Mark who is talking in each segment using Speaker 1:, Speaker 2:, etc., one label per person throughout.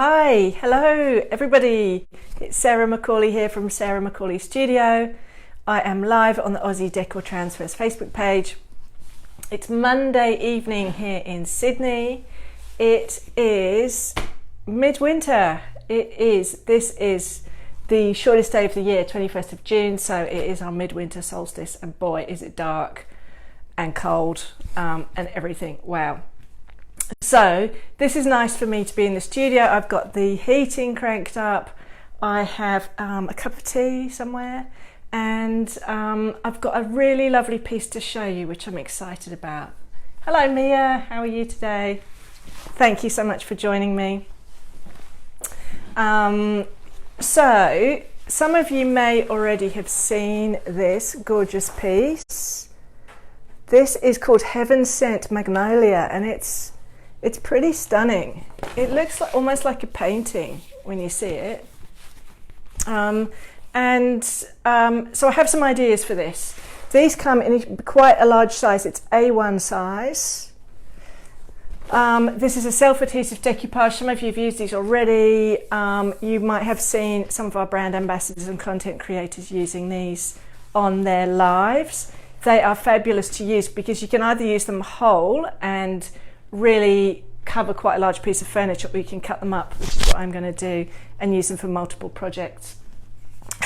Speaker 1: Hi, hello everybody. It's Sarah Macaulay here from Sarah Macaulay Studio. I am live on the Aussie Decor Transfers Facebook page. It's Monday evening here in Sydney. It is midwinter. This is the shortest day of the year, 21st of June, so it is our midwinter solstice, and boy is it dark and cold and everything. Wow. So this is nice for me to be in the studio. I've got the heating cranked up. I have a cup of tea somewhere, and I've got a really lovely piece to show you, which I'm excited about. Hello Mia, how are you today? Thank you so much for joining me. So some of you may already have seen this gorgeous piece. This is called Heaven Sent Magnolia, and it's pretty stunning. It looks like, almost like a painting when you see it. So I have some ideas for this. These come in quite a large size. It's A1 size. This is a self-adhesive decoupage. Some of you have used these already. You might have seen some of our brand ambassadors and content creators using these on their lives. They are fabulous to use because you can either use them whole and really cover quite a large piece of furniture, or you can cut them up, which is what I'm going to do, and use them for multiple projects.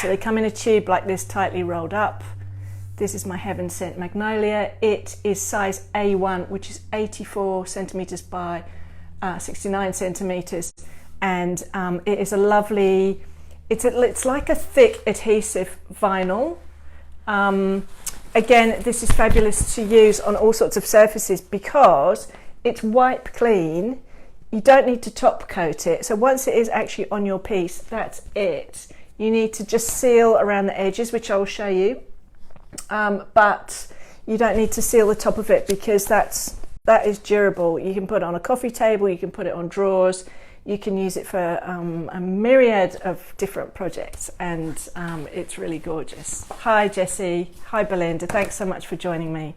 Speaker 1: So they come in a tube like this, tightly rolled up. This is my Heaven Sent Magnolia. It is size A1, which is 84 centimeters by 69 centimeters, and it is a lovely, it's like a thick adhesive vinyl. Again, this is fabulous to use on all sorts of surfaces because it's wipe clean. You don't need to top coat it. So once it is actually on your piece, that's it. You need to just seal around the edges, which I will show you. But you don't need to seal the top of it because that is durable. You can put it on a coffee table, you can put it on drawers, you can use it for a myriad of different projects, and it's really gorgeous. Hi Jessie, hi Belinda, thanks so much for joining me.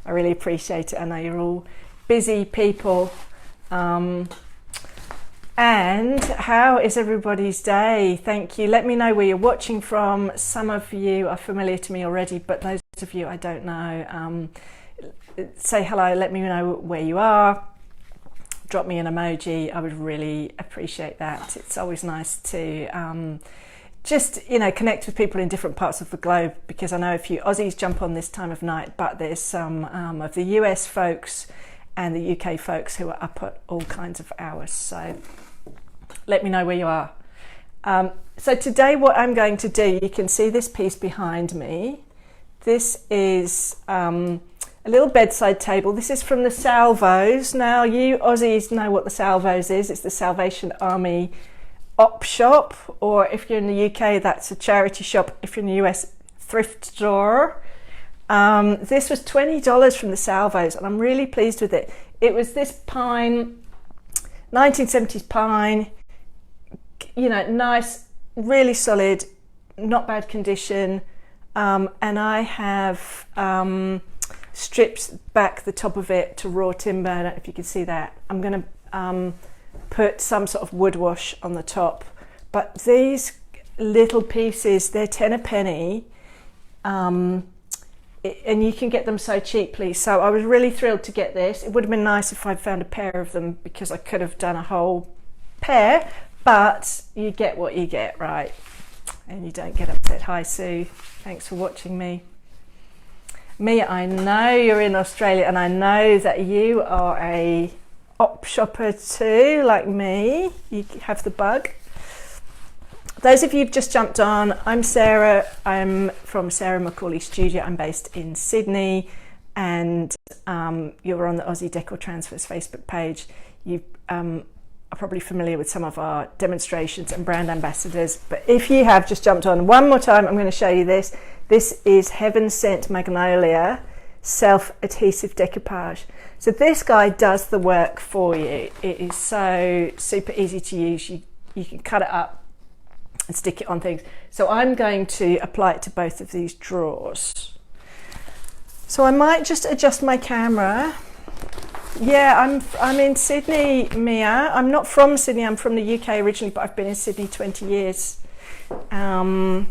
Speaker 1: I really appreciate it. I know you're all busy people. And how is everybody's day? Thank you. Let me know where you're watching from. Some of you are familiar to me already, but those of you I don't know, say hello, let me know where you are. Drop me an emoji. I would really appreciate that. It's always nice to just, you know, connect with people in different parts of the globe, because I know a few Aussies jump on this time of night, but there's some of the US folks and the UK folks who are up at all kinds of hours. So let me know where you are. So today what I'm going to do, you can see this piece behind me. This is a little bedside table. This is from the Salvos. Now you Aussies know what the Salvos is. It's the Salvation Army op shop, or if you're in the UK, that's a charity shop. If you're in the US, thrift store. This was $20 from the Salvos, and I'm really pleased with it. It was this pine, 1970s pine, you know, nice, really solid, not bad condition, and I have stripped back the top of it to raw timber. I don't know if you can see that. I'm going to put some sort of wood wash on the top, but these little pieces, they're 10 a penny. And you can get them so cheaply. So I was really thrilled to get this. It would have been nice if I'd found a pair of them, because I could have done a whole pair, but you get what you get, right? And you don't get upset. Hi Sue, thanks for watching me. Mia, I know you're in Australia, and I know that you are a op shopper too, like me. You have the bug. Those of you who've just jumped on, I'm Sarah. I'm from Sarah Macaulay Studio. I'm based in Sydney, and you're on the Aussie Decor Transfers Facebook page. You are probably familiar with some of our demonstrations and brand ambassadors, but if you have just jumped on, one more time, I'm going to show you this. This is Heaven Sent Magnolia Self-Adhesive Decoupage. So this guy does the work for you. It is so super easy to use. You can cut it up and stick it on things. So I'm going to apply it to both of these drawers. So I might just adjust my camera Yeah, I'm in Sydney, Mia. I'm not from Sydney, I'm from the UK originally, but I've been in Sydney 20 years. I'm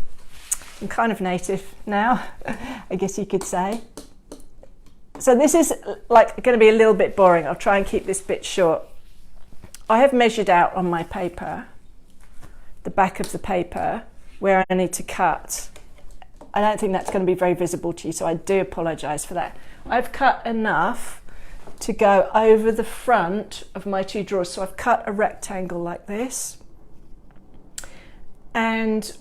Speaker 1: kind of native now, I guess you could say. So this is like going to be a little bit boring. I'll try and keep this bit short. I have measured out on my paper, the back of the paper, where I need to cut. I don't think that's going to be very visible to you, so I do apologise for that. I've cut enough to go over the front of my two drawers. So I've cut a rectangle like this. And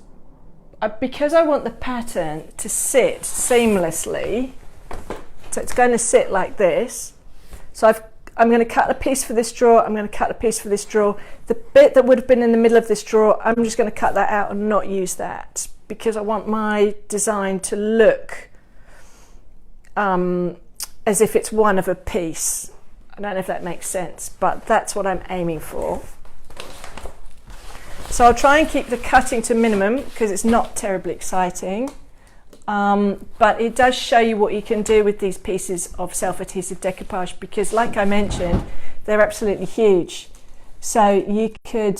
Speaker 1: because I want the pattern to sit seamlessly, so it's going to sit like this. So I'm going to cut a piece for this drawer, I'm going to cut a piece for this drawer. The bit that would have been in the middle of this drawer, I'm just going to cut that out and not use that, because I want my design to look as if it's one of a piece. I don't know if that makes sense, but that's what I'm aiming for. So I'll try and keep the cutting to minimum because it's not terribly exciting, but it does show you what you can do with these pieces of self-adhesive decoupage, because like I mentioned, they're absolutely huge. So you could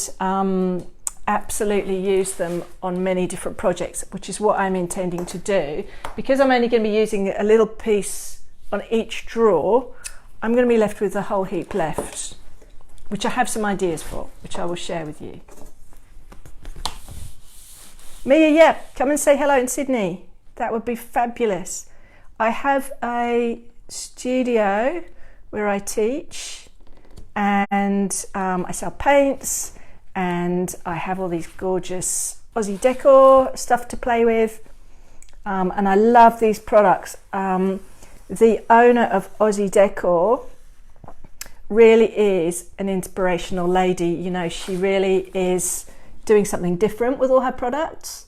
Speaker 1: absolutely use them on many different projects, which is what I'm intending to do. Because I'm only going to be using a little piece on each drawer, I'm going to be left with a whole heap left, which I have some ideas for, which I will share with you. Mia, yeah, come and say hello in Sydney. That would be fabulous. I have a studio where I teach, and I sell paints, and I have all these gorgeous Aussie decor stuff to play with, and I love these products. The owner of Aussie Decor really is an inspirational lady. You know, she really is doing something different with all her products.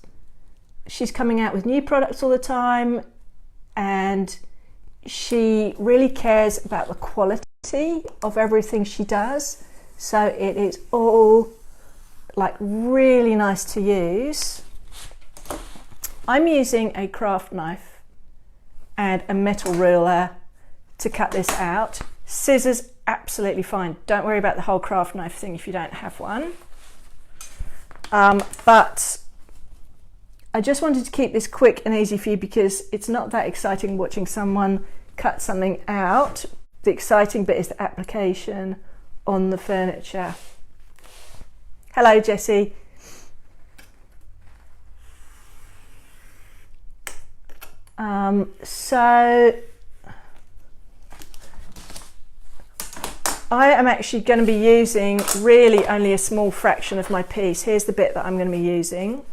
Speaker 1: She's coming out with new products all the time, and she really cares about the quality of everything she does. So it is all like really nice to use. I'm using a craft knife and a metal ruler to cut this out. Scissors, absolutely fine. Don't worry about the whole craft knife thing if you don't have one. But I just wanted to keep this quick and easy for you because it's not that exciting watching someone cut something out. The exciting bit is the application on the furniture. Hello, Jessie. So I am actually going to be using really only a small fraction of my piece. Here's the bit that I'm going to be using.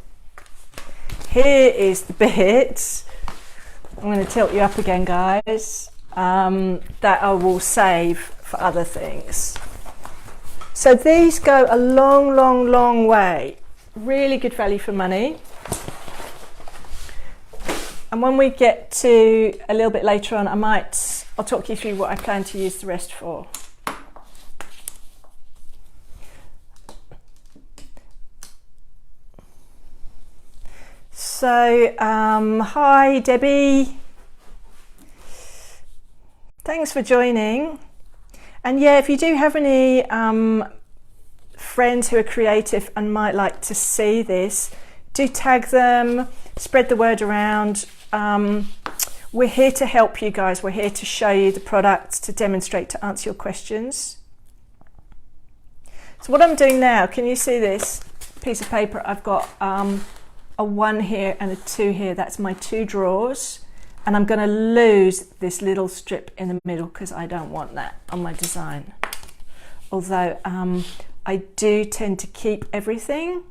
Speaker 1: Here is the bit, I'm going to tilt you up again, guys, that I will save for other things. So these go a long, long, long way. Really good value for money. And when we get to a little bit later on, I'll talk you through what I plan to use the rest for. So, hi Debbie. Thanks for joining. And yeah, if you do have any friends who are creative and might like to see this, do tag them, spread the word around. We're here to help you guys. We're here to show you the products, to demonstrate, to answer your questions. So what I'm doing now, can you see this piece of paper? I've got a 1 here and a 2 here. That's my 2 drawers. And I'm going to lose this little strip in the middle because I don't want that on my design. Although I do tend to keep everything,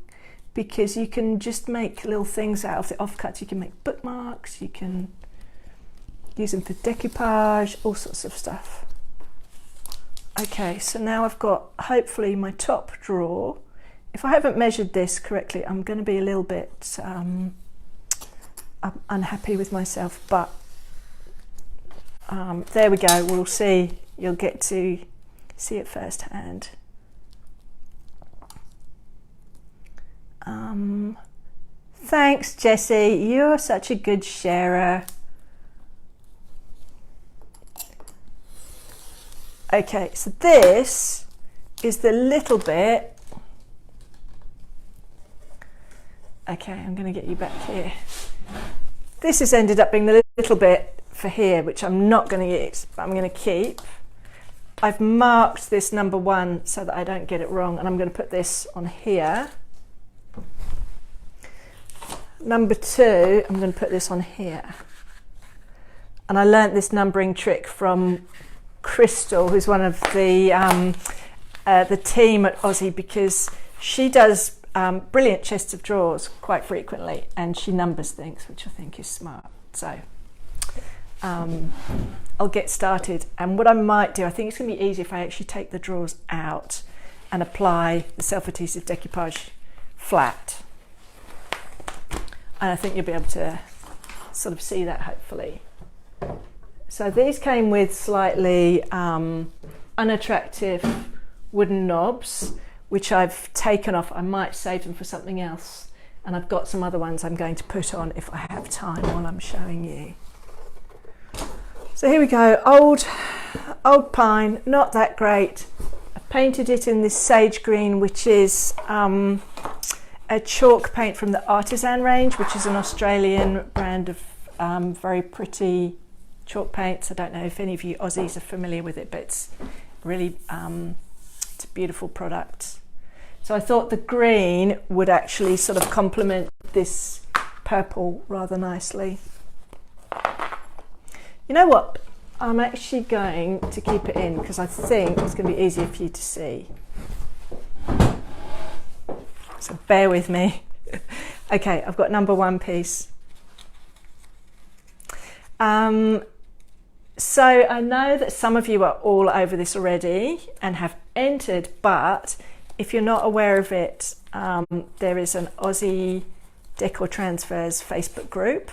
Speaker 1: because you can just make little things out of the offcuts. You can make bookmarks, you can use them for decoupage, all sorts of stuff. Okay, so now I've got hopefully my top drawer. If I haven't measured this correctly, I'm going to be a little bit unhappy with myself, but there we go. We'll see. You'll get to see it firsthand. Thanks, Jessie. You're such a good sharer. Okay, so this is the little bit. Okay, I'm going to get you back here. This has ended up being the little bit for here, which I'm not going to use, but I'm going to keep. I've marked this number 1 so that I don't get it wrong, and I'm going to put this on here. Number 2, I'm going to put this on here. And I learnt this numbering trick from Crystal, who's one of the team at Aussie, because she does brilliant chests of drawers quite frequently, and she numbers things, which I think is smart. So I'll get started, and what I might do, I think it's going to be easy if I actually take the drawers out and apply the self-adhesive decoupage flat, and I think you'll be able to sort of see that, hopefully. So these came with slightly unattractive wooden knobs, which I've taken off. I might save them for something else, and I've got some other ones I'm going to put on if I have time while I'm showing you. So here we go, old pine, not that great. I've painted it in this sage green, which is a chalk paint from the Artisan range, which is an Australian brand of very pretty chalk paints. I don't know if any of you Aussies are familiar with it, but it's really it's a beautiful product. So I thought the green would actually sort of complement this purple rather nicely. You know what? I'm actually going to keep it in because I think it's going to be easier for you to see. So bear with me. Okay, I've got number 1 piece. So I know that some of you are all over this already and have entered, but if you're not aware of it, there is an Aussie Decor Transfers Facebook group.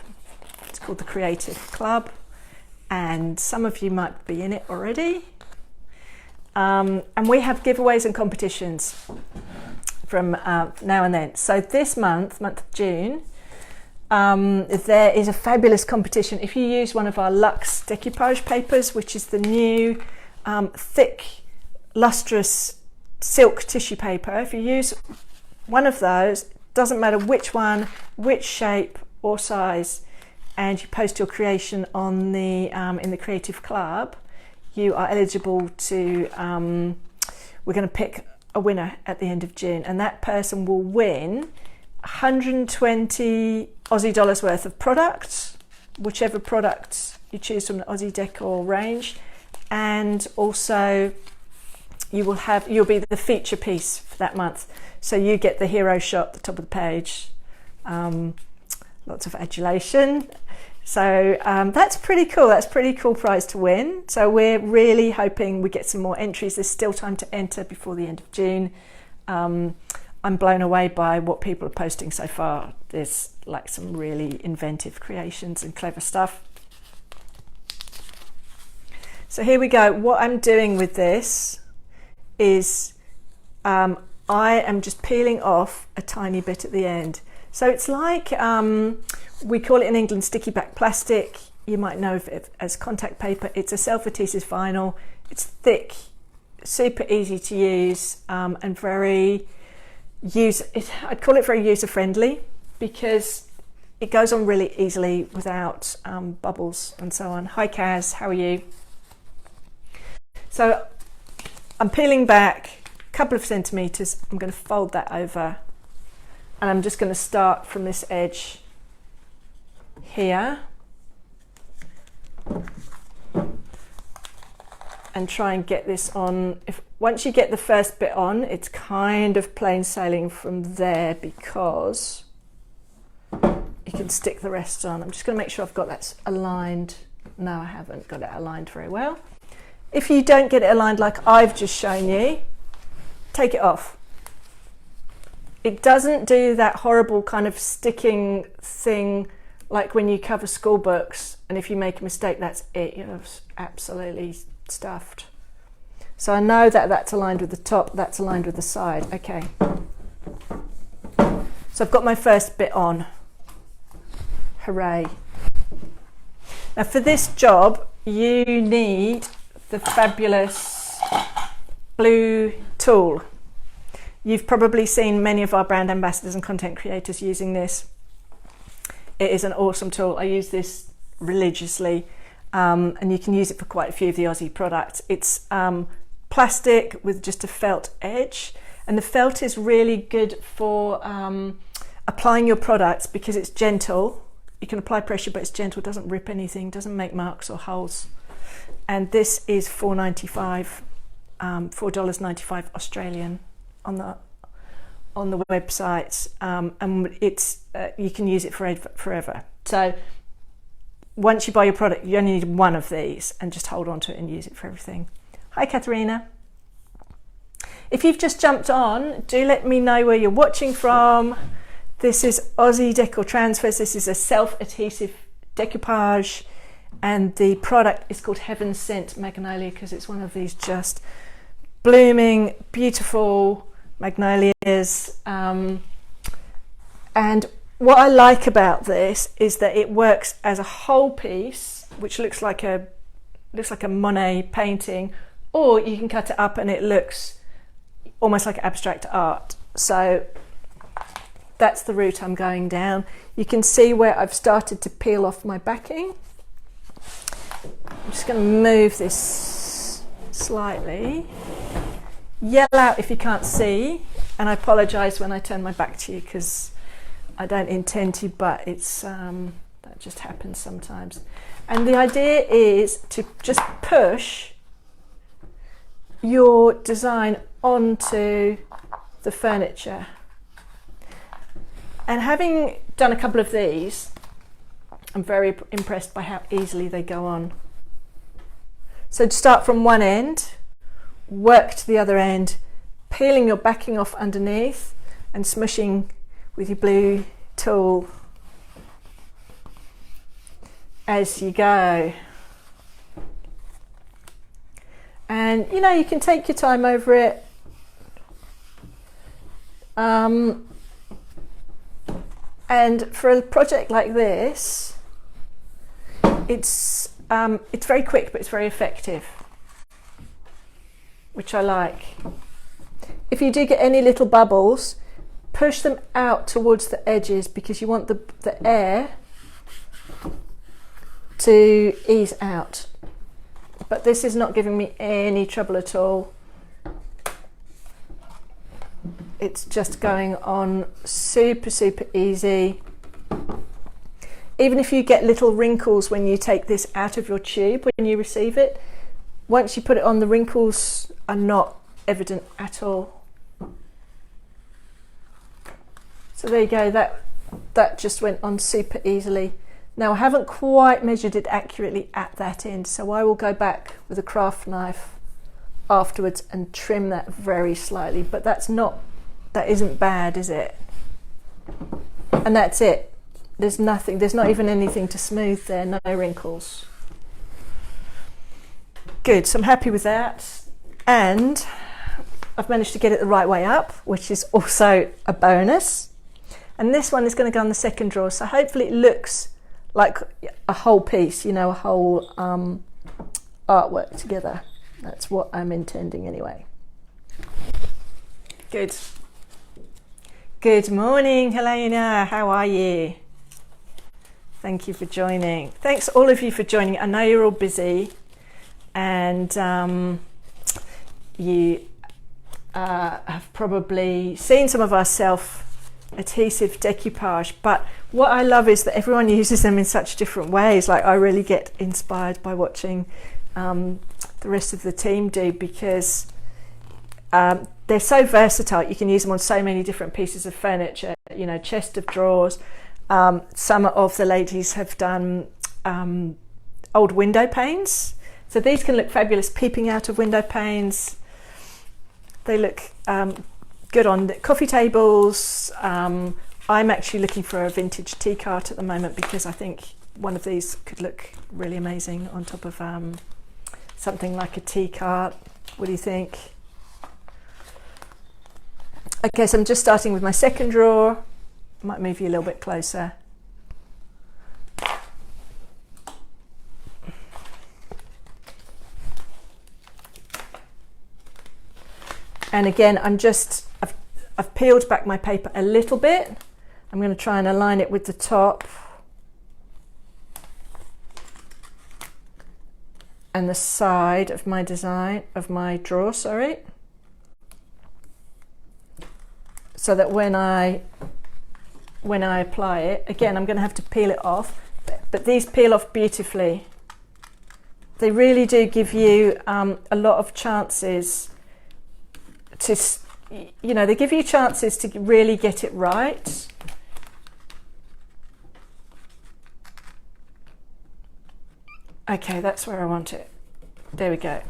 Speaker 1: It's called the Creative Club, and some of you might be in it already. And we have giveaways and competitions from now and then. So this month of June, there is a fabulous competition. If you use one of our Luxe decoupage papers, which is the new thick, lustrous silk tissue paper, if you use one of those, doesn't matter which one, which shape or size, and you post your creation on the in the Creative Club, you are eligible to, we're going to pick a winner at the end of June, and that person will win 120 Aussie dollars worth of products, whichever product you choose from the Aussie Decor range, and also you'll be the feature piece for that month, so you get the hero shot at the top of the page. Lots of adulation. So that's pretty cool. That's a pretty cool prize to win. So we're really hoping we get some more entries. There's still time to enter before the end of June. I'm blown away by what people are posting so far. There's like some really inventive creations and clever stuff. So here we go. What I'm doing with this is I am just peeling off a tiny bit at the end. So it's like, we call it in England sticky back plastic. You might know of it as contact paper. It's a self-adhesive vinyl. It's thick, super easy to use, and I'd call it very user-friendly because it goes on really easily without bubbles and so on. Hi Kaz, how are you? So I'm peeling back a couple of centimetres. I'm going to fold that over, and I'm just going to start from this edge here and try and get this on. Once you get the first bit on, it's kind of plain sailing from there because you can stick the rest on. I'm just going to make sure I've got that aligned. No, I haven't got it aligned very well. If you don't get it aligned like I've just shown you, take it off. It doesn't do that horrible kind of sticking thing like when you cover school books, and if you make a mistake, that's it. You're absolutely stuffed. So I know that that's aligned with the top, that's aligned with the side. Okay. So I've got my first bit on. Hooray. Now for this job, you need the fabulous blue tool. You've probably seen many of our brand ambassadors and content creators using this. It is an awesome tool. I use this religiously, and you can use it for quite a few of the Aussie products. It's plastic with just a felt edge, and the felt is really good for applying your products because it's gentle. You can apply pressure, but it's gentle, doesn't rip anything, doesn't make marks or holes. And this is $4.95, $4.95 Australian on the website, and it's you can use it forever. So once you buy your product, you only need one of these, and just hold on to it and use it for everything. Hi, Katharina. If you've just jumped on, do let me know where you're watching from. This is Aussie Decor Transfers. This is a self-adhesive decoupage, and the product is called Heaven Sent Magnolia because it's one of these just blooming, beautiful magnolias. And what I like about this is that it works as a whole piece, which looks like a Monet painting, or you can cut it up and it looks almost like abstract art. So that's the route I'm going down. You can see where I've started to peel off my backing. I'm just going to move this slightly. Yell out if you can't see, and I apologise when I turn my back to you because I don't intend to, but it's that just happens sometimes. And the idea is to just push your design onto the furniture. And having done a couple of these, I'm very impressed by how easily they go on. So to start from one end, work to the other end, peeling your backing off underneath and smushing with your blue tool as you go. And you know, you can take your time over it. And for a project like this, it's very quick, but it's very effective, which I like. If you do get any little bubbles, push them out towards the edges because you want the air to ease out. But this is not giving me any trouble at all. It's just going on super, super easy. Even if you get little wrinkles when you take this out of your tube when you receive it, once you put it on, the wrinkles are not evident at all. So there you go, that just went on super easily. Now I haven't quite measured it accurately at that end, so I will go back with a craft knife afterwards and trim that very slightly, but that isn't bad, is it? And that's it. There's nothing, there's not even anything to smooth there, no wrinkles. Good, so I'm happy with that. And I've managed to get it the right way up, which is also a bonus. And this one is going to go on the second drawer, so hopefully it looks like a whole piece, you know, a whole artwork together. That's what I'm intending anyway. Good. Good morning, Helena. How are you? Thank you for joining. Thanks all of you for joining. I know you're all busy, and you have probably seen some of our self-adhesive decoupage, but what I love is that everyone uses them in such different ways. Like, I really get inspired by watching the rest of the team do, because they're so versatile. You can use them on so many different pieces of furniture, you know, chest of drawers. Some of the ladies have done old window panes. So these can look fabulous peeping out of window panes. They look good on the coffee tables. I'm actually looking for a vintage tea cart at the moment because I think one of these could look really amazing on top of something like a tea cart. What do you think? Okay, so I'm just starting with my second drawer. I might move you a little bit closer. And again, I've peeled back my paper a little bit. I'm going to try and align it with the top and the side of my design, of my drawer, sorry. So that when I apply it, again, I'm going to have to peel it off, but these peel off beautifully. They really do give you a lot of chances to, you know, they give you chances to really get it right. Okay, that's where I want it. There we go.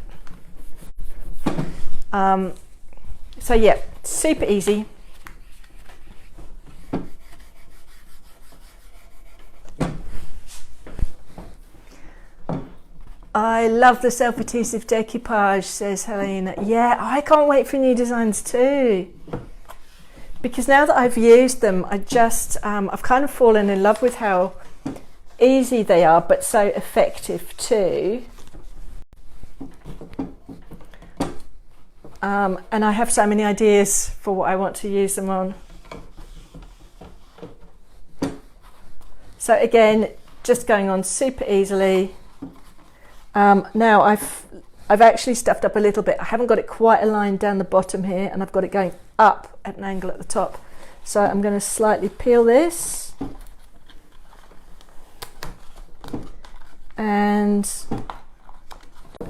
Speaker 1: So yeah, super easy. I love the self-adhesive decoupage, says Helena. Yeah, I can't wait for new designs too. Because now that I've used them, I've kind of fallen in love with how easy they are, but so effective too. And I have so many ideas for what I want to use them on. So again, just going on super easily. Now I've actually stuffed up a little bit. I haven't got it quite aligned down the bottom here, and I've got it going up at an angle at the top. So I'm going to slightly peel this and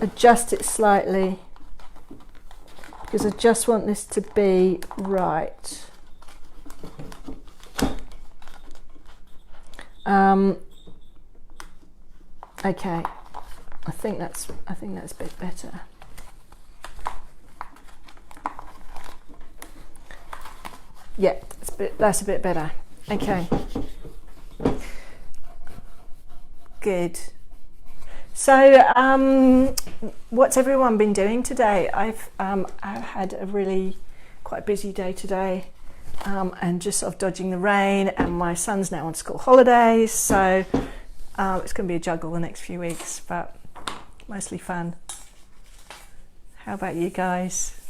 Speaker 1: adjust it slightly, because I just want this to be right. Okay. I think that's a bit better. Yeah, that's a bit better. Okay. Good. So, what's everyone been doing today? I've had a really quite busy day today, and just sort of dodging the rain. And my son's now on school holidays, so it's going to be a juggle the next few weeks, but mostly fun. How about you guys?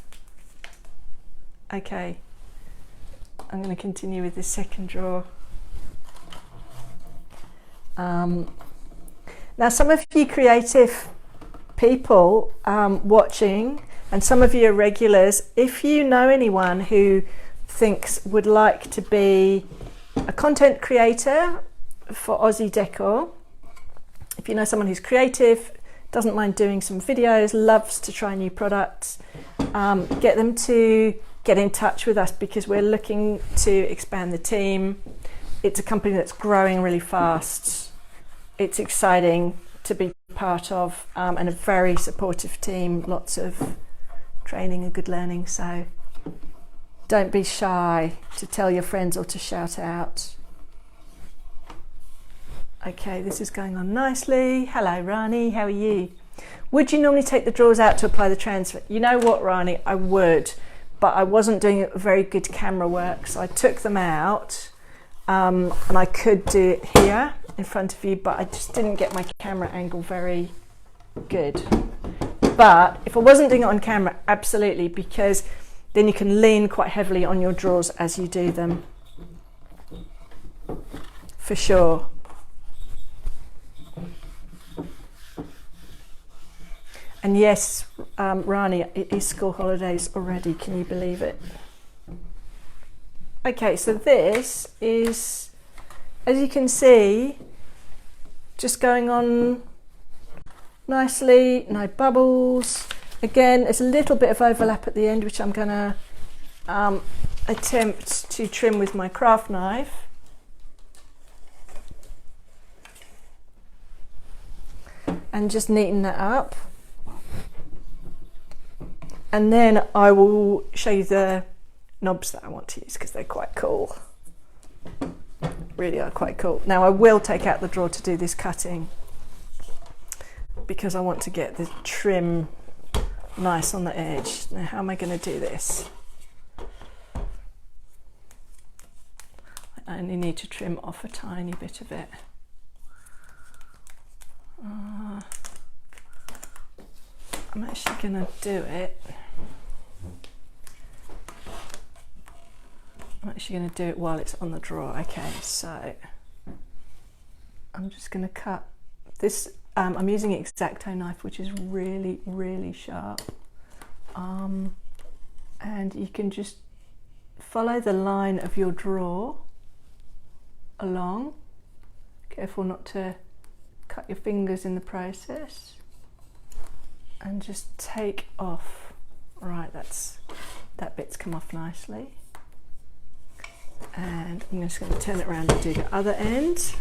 Speaker 1: Okay, I'm going to continue with this second drawer. Now, some of you creative people watching, and some of you are regulars, if you know anyone who would like to be a content creator for Aussie Decor, if you know someone who's creative, doesn't mind doing some videos, loves to try new products, get them to get in touch with us, because we're looking to expand the team. It's a company that's growing really fast. It's exciting to be part of, and a very supportive team, lots of training and good learning. So don't be shy to tell your friends or to shout out. Okay, this is going on nicely. Hello, Rani, how are you? Would you normally take the drawers out to apply the transfer? You know what, Rani, I would, but I wasn't doing very good camera work, so I took them out, and I could do it here in front of you, but I just didn't get my camera angle very good. But if I wasn't doing it on camera, absolutely, because then you can lean quite heavily on your drawers as you do them, for sure. And yes, Rani, it is school holidays already, can you believe it? Okay, so this is, as you can see, just going on nicely, no bubbles. Again, there's a little bit of overlap at the end, which I'm going to attempt to trim with my craft knife. And just neaten that up. And then I will show you the knobs that I want to use, because they're quite cool. Really are quite cool. Now I will take out the drawer to do this cutting, because I want to get the trim nice on the edge. Now how am I going to do this? I only need to trim off a tiny bit of it. I'm actually going to do it I'm actually going to do it while it's on the drawer. Okay, so I'm just going to cut this. I'm using an X-Acto knife, which is really, really sharp. And you can just follow the line of your drawer along. Careful not to cut your fingers in the process. And just take off. Right, that bit's come off nicely. And I'm just going to turn it around and do the other end.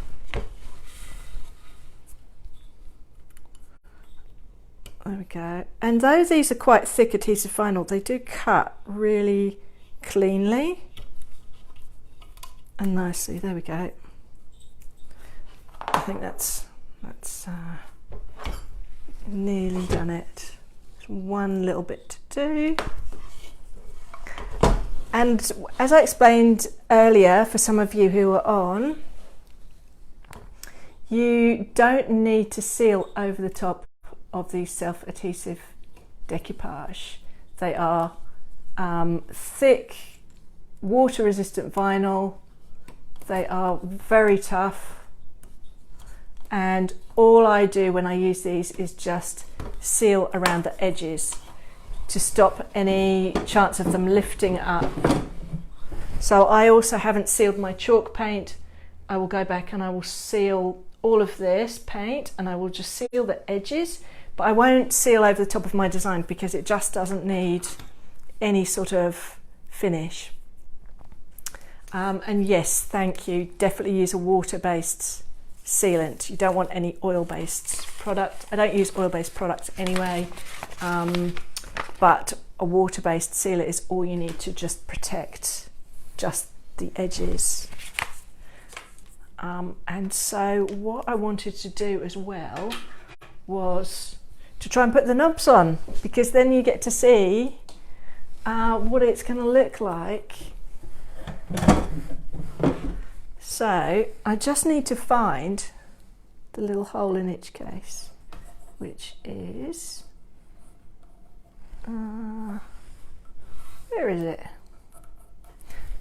Speaker 1: There we go. And though these are quite thick adhesive vinyl, they do cut really cleanly and nicely. There we go. I think that's nearly done it. There's one little bit to do. And as I explained earlier, for some of you who are on, you don't need to seal over the top of the self-adhesive decoupage. They are thick, water-resistant vinyl. They are very tough, and all I do when I use these is just seal around the edges to stop any chance of them lifting up. So I also haven't sealed my chalk paint. I will go back and I will seal all of this paint, and I will just seal the edges, but I won't seal over the top of my design because it just doesn't need any sort of finish. And yes, thank you, definitely use a water-based sealant. You don't want any oil-based product. I don't use oil-based products anyway, but a water-based sealer is all you need to just protect just the edges. And so what I wanted to do as well was to try and put the knobs on, because then you get to see what it's going to look like. So I just need to find the little hole in each case, which is, where is it?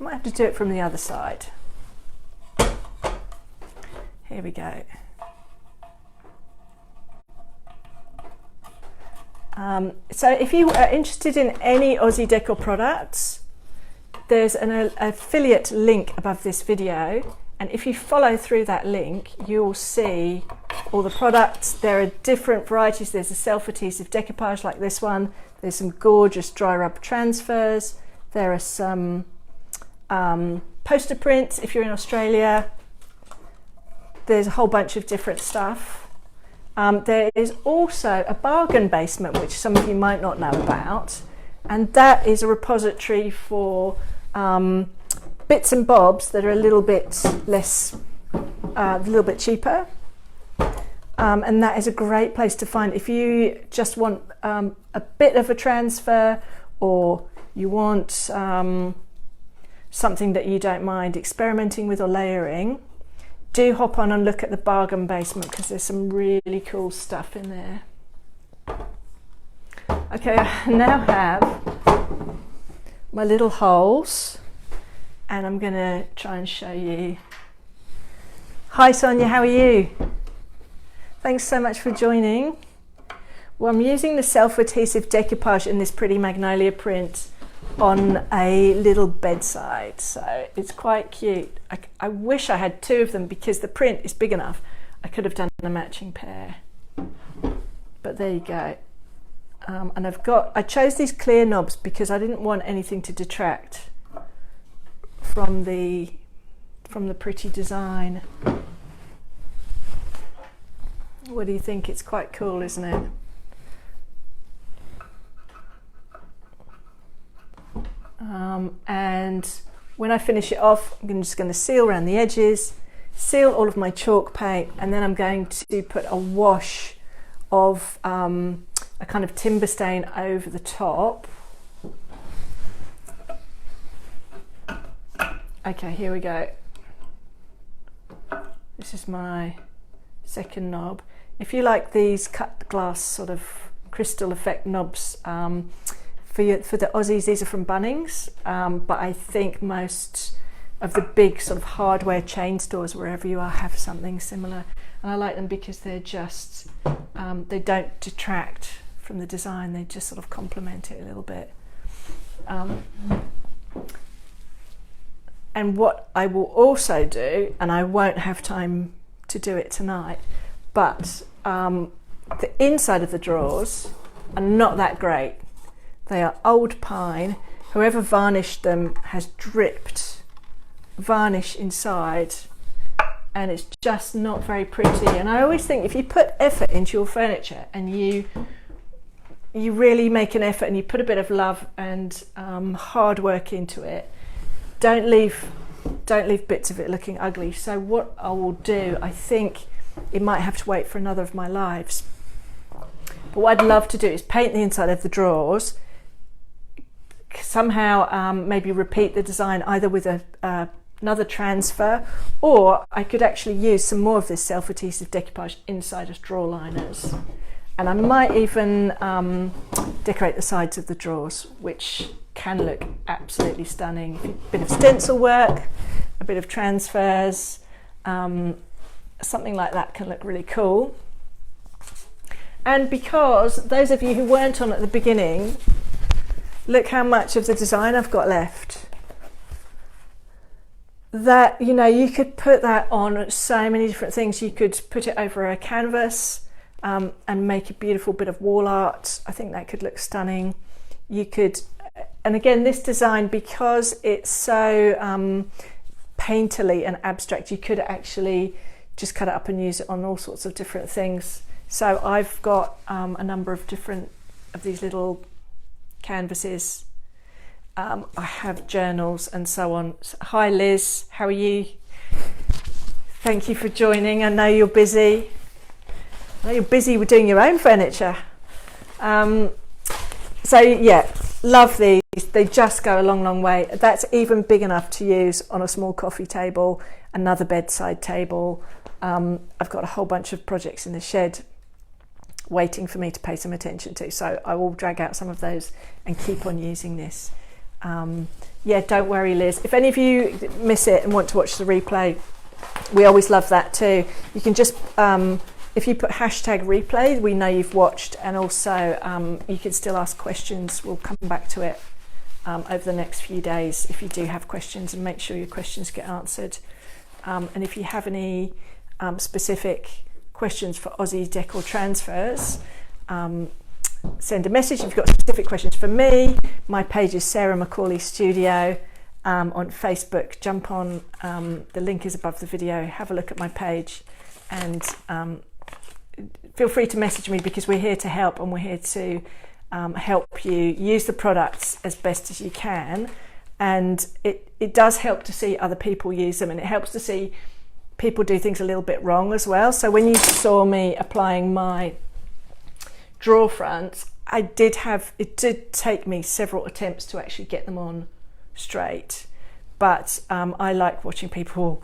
Speaker 1: I might have to do it from the other side. Here we go. So if you are interested in any Aussie Decor products, there's an affiliate link above this video, and if you follow through that link, you'll see all the products. There are different varieties. There's a self-adhesive decoupage like this one. There's some gorgeous dry rub transfers. There are some poster prints if you're in Australia. There's a whole bunch of different stuff. There is also a bargain basement, which some of you might not know about, and that is a repository for bits and bobs that are a little bit less, a little bit cheaper, and that is a great place to find if you just want a bit of a transfer, or you want something that you don't mind experimenting with or layering. Do hop on and look at the bargain basement, because there's some really cool stuff in there. Okay, I now have my little holes, and I'm going to try and show you. Hi Sonia, how are you? Thanks so much for joining. Well, I'm using the self-adhesive decoupage in this pretty Magnolia print on a little bedside, so it's quite cute. I wish I had two of them, because the print is big enough. I could have done a matching pair, but there you go. And I chose these clear knobs because I didn't want anything to detract from the pretty design. What do you think? It's quite cool, isn't it? And when I finish it off, I'm just going to seal around the edges, seal all of my chalk paint, and then I'm going to put a wash of a kind of timber stain over the top. Okay, here we go. This is my second knob. If you like these cut glass sort of crystal effect knobs, For the Aussies, these are from Bunnings, but I think most of the big sort of hardware chain stores, wherever you are, have something similar. And I like them because they're just, they don't detract from the design, they just sort of complement it a little bit. And what I will also do, and I won't have time to do it tonight, but the inside of the drawers are not that great. They are old pine. Whoever varnished them has dripped varnish inside, and it's just not very pretty. And I always think if you put effort into your furniture and you really make an effort and you put a bit of love and hard work into it, don't leave bits of it looking ugly. So what I will do, I think it might have to wait for another of my lives, but what I'd love to do is paint the inside of the drawers, somehow maybe repeat the design either with another transfer, or I could actually use some more of this self-adhesive decoupage inside as drawer liners. And I might even decorate the sides of the drawers, which can look absolutely stunning. A bit of stencil work, a bit of transfers, something like that can look really cool. And because those of you who weren't on at the beginning, look how much of the design I've got left. That, you know, you could put that on so many different things. You could put it over a canvas and make a beautiful bit of wall art. I think that could look stunning. You could, and again, this design, because it's so painterly and abstract, you could actually just cut it up and use it on all sorts of different things. So I've got a number of different of these little canvases. I have journals and so on. Hi Liz, how are you? Thank you for joining. I know you're busy. I know you're busy with doing your own furniture. So yeah, love these. They just go a long, long way. That's even big enough to use on a small coffee table, another bedside table. I've got a whole bunch of projects in the shed waiting for me to pay some attention to, so I will drag out some of those and keep on using this. Yeah, don't worry Liz, if any of you miss it and want to watch the replay, we always love that too. You can just if you put hashtag replay, we know you've watched, and also you can still ask questions. We'll come back to it over the next few days if you do have questions, and make sure your questions get answered. And if you have any specific questions for Aussie decor transfers, send a message. If you've got specific questions for me, my page is Sarah Macaulay Studio on Facebook. Jump on, the link is above the video, have a look at my page, and feel free to message me, because we're here to help, and we're here to help you use the products as best as you can. And it does help to see other people use them, and it helps to see people do things a little bit wrong as well. So when you saw me applying my drawer fronts, it did take me several attempts to actually get them on straight, but I like watching people,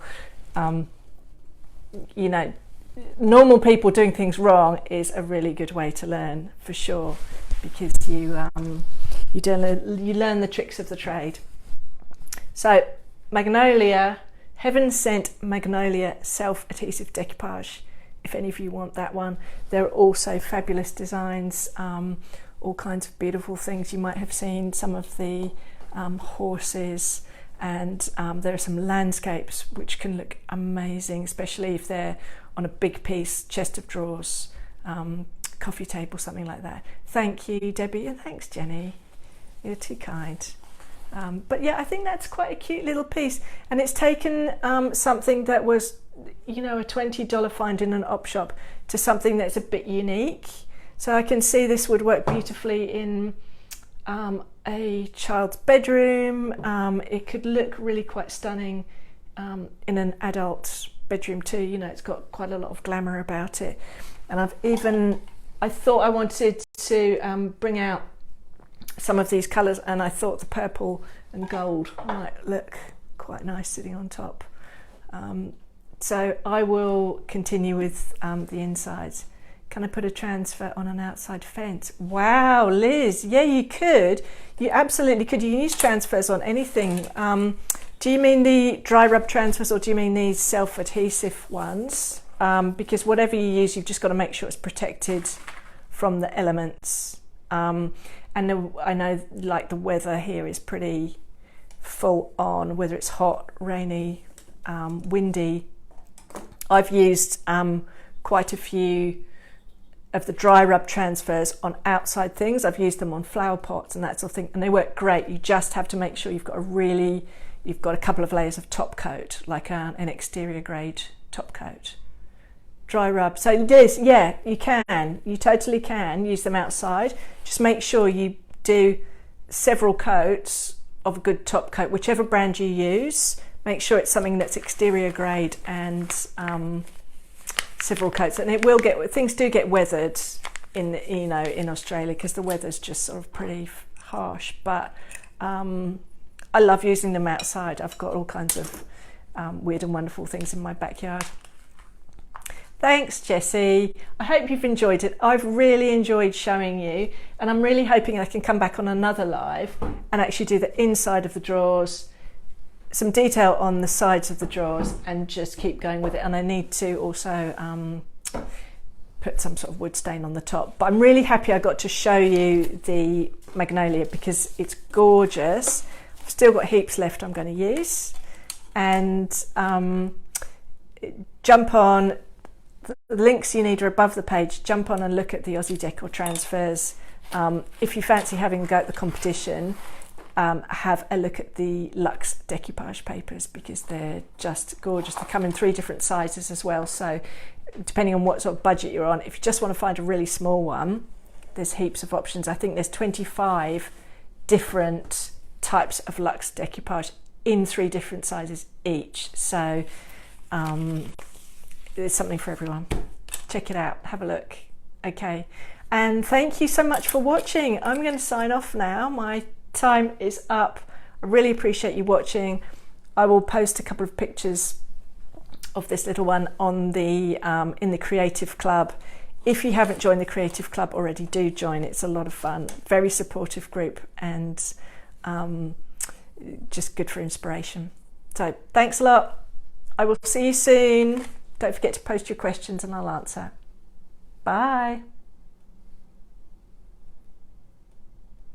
Speaker 1: you know, normal people doing things wrong is a really good way to learn, for sure, because you learn the tricks of the trade. So Magnolia, Heaven Sent Magnolia Self-Adhesive Decoupage, if any of you want that one. There are also fabulous designs, all kinds of beautiful things. You might have seen some of the horses, and there are some landscapes which can look amazing, especially if they're on a big piece, chest of drawers, coffee table, something like that. Thank you, Debbie, and thanks, Jenny. You're too kind. But yeah, I think that's quite a cute little piece, and it's taken something that was, you know, a $20 find in an op shop to something that's a bit unique. So I can see this would work beautifully in a child's bedroom. It could look really quite stunning in an adult bedroom too. You know, it's got quite a lot of glamour about it. And I thought I wanted to bring out some of these colours, and I thought the purple and gold might look quite nice sitting on top. So I will continue with the insides, Can I put a transfer on an outside fence? Wow, Liz, yeah, you could. You absolutely could. You use transfers on anything. Do you mean the dry rub transfers, or do you mean these self-adhesive ones? Because whatever you use, you've just got to make sure it's protected from the elements. And I know like the weather here is pretty full on, whether it's hot, rainy, windy. I've used quite a few of the dry rub transfers on outside things. I've used them on flower pots and that sort of thing, and they work great. You just have to make sure you've got a couple of layers of top coat, like an exterior grade top coat. Dry rub. So this, yeah, you totally can use them outside. Just make sure you do several coats of a good top coat, whichever brand you use. Make sure it's something that's exterior grade and several coats. And it will things do get weathered in Australia, because the weather's just sort of pretty harsh. But I love using them outside. I've got all kinds of weird and wonderful things in my backyard. Thanks, Jessie. I hope you've enjoyed it. I've really enjoyed showing you, and I'm really hoping I can come back on another live and actually do the inside of the drawers, some detail on the sides of the drawers, and just keep going with it. And I need to also put some sort of wood stain on the top. But I'm really happy I got to show you the Magnolia, because it's gorgeous. I've still got heaps left I'm going to use. And jump on. The links you need are above the page. Jump on and look at the Aussie Decor transfers. If you fancy having a go at the competition, have a look at the Luxe decoupage papers, because they're just gorgeous. They come in 3 different sizes as well, so depending on what sort of budget you're on, if you just want to find a really small one, there's heaps of options. I think there's 25 different types of Luxe decoupage in 3 different sizes each, so there's something for everyone. Check it out, have a look. Okay, and thank you so much for watching. I'm going to sign off now. My time is up. I really appreciate you watching. I will post a couple of pictures of this little one on the in the Creative Club. If you haven't joined the Creative Club already, do join. It's a lot of fun, very supportive group, and just good for inspiration. So thanks a lot. I will see you soon. Don't forget to post your questions and I'll answer. Bye.